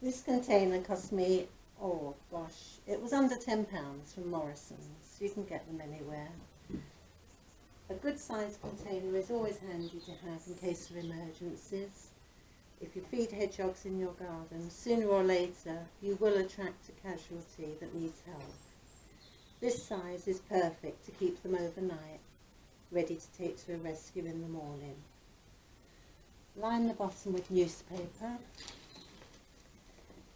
This container cost me, oh gosh, it was under £10 from Morrison's. You can get them anywhere. A good sized container is always handy to have in case of emergencies. If you feed hedgehogs in your garden, sooner or later you will attract a casualty that needs help. This size is perfect to keep them overnight, ready to take to a rescue in the morning. Line the bottom with newspaper.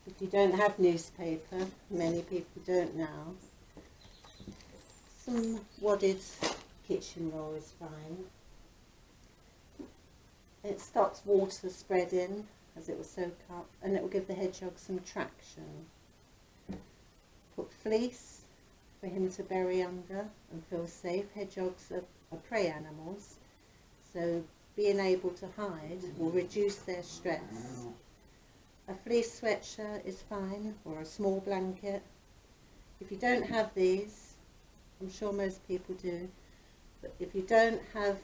If you don't have newspaper, many people don't now, some wadded kitchen roll is fine. It stops water spreading as it will soak up, and it will give the hedgehog some traction. Put fleece for him to bury under and feel safe. Hedgehogs are prey animals, so being able to hide will reduce their stress. A fleece sweatshirt is fine, or a small blanket. If you don't have these, I'm sure most people do, but if you don't have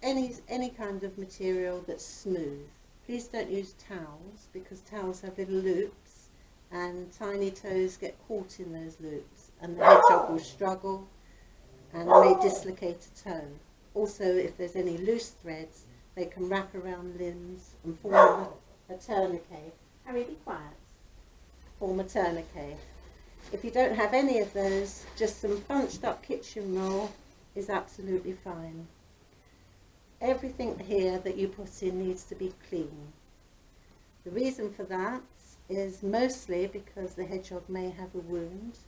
any kind of material that's smooth, please don't use towels, because towels have little loops and tiny toes get caught in those loops and the hedgehog will struggle and may dislocate a toe. Also, if there's any loose threads, they can wrap around limbs and form a tourniquet. Harry, be quiet. Form a tourniquet. If you don't have any of those, just some bunched up kitchen roll is absolutely fine. Everything here that you put in needs to be clean. The reason for that is mostly because the hedgehog may have a wound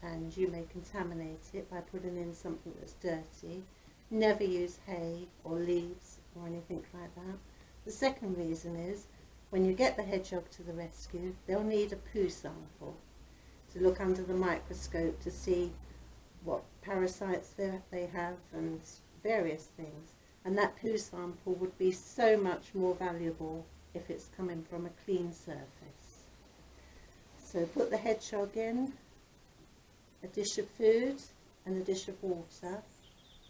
and you may contaminate it by putting in something that's dirty. Never use hay or leaves or anything like that. The second reason is when you get the hedgehog to the rescue, they'll need a poo sample to look under the microscope to see what parasites they have and various things. And that poo sample would be so much more valuable if it's coming from a clean surface. So put the hedgehog in, a dish of food and a dish of water,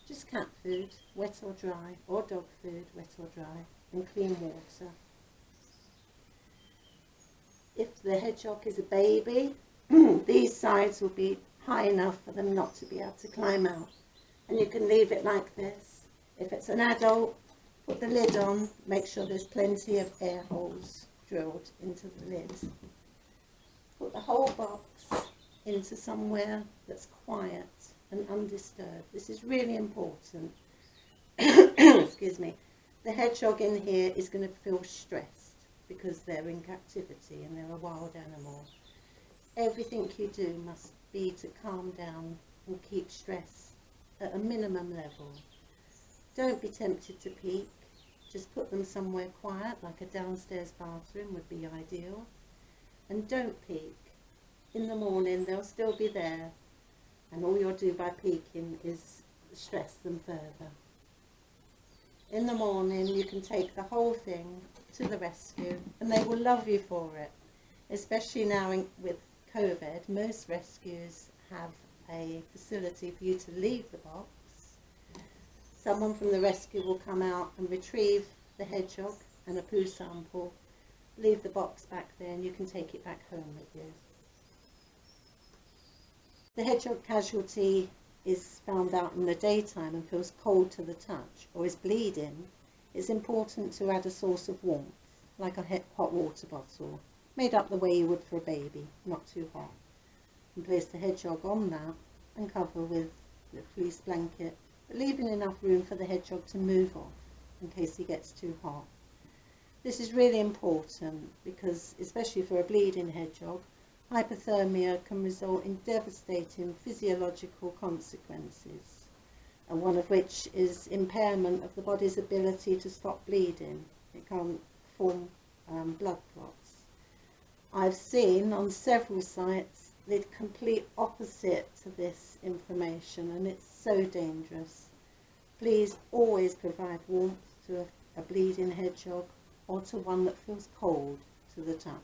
just cat food, wet or dry, or dog food, wet or dry, and clean water. If the hedgehog is a baby, these sides will be high enough for them not to be able to climb out. And you can leave it like this. If it's an adult, put the lid on, make sure there's plenty of air holes drilled into the lid. Put the whole box into somewhere that's quiet and undisturbed. This is really important. Excuse me. The hedgehog in here is going to feel stressed because they're in captivity and they're a wild animal. Everything you do must be to calm down and keep stress at a minimum level. Don't be tempted to peek. Just put them somewhere quiet, like a downstairs bathroom would be ideal. And don't peek. In the morning they'll still be there, and all you'll do by peeking is stress them further. In the morning you can take the whole thing to the rescue and they will love you for it. Especially now with COVID, most rescues have a facility for you to leave the box. Someone from the rescue will come out and retrieve the hedgehog and a poo sample, leave the box back there, and you can take it back home with you. The hedgehog casualty is found out in the daytime and feels cold to the touch or is bleeding. It's important to add a source of warmth, like a hot water bottle, made up the way you would for a baby, not too hot. And place the hedgehog on that and cover with the fleece blanket, but leaving enough room for the hedgehog to move off in case he gets too hot. This is really important because, especially for a bleeding hedgehog, hypothermia can result in devastating physiological consequences, and one of which is impairment of the body's ability to stop bleeding. It can't form blood clots. I've seen on several sites the complete opposite to this information, and it's so dangerous. Please always provide warmth to a bleeding hedgehog or to one that feels cold to the touch.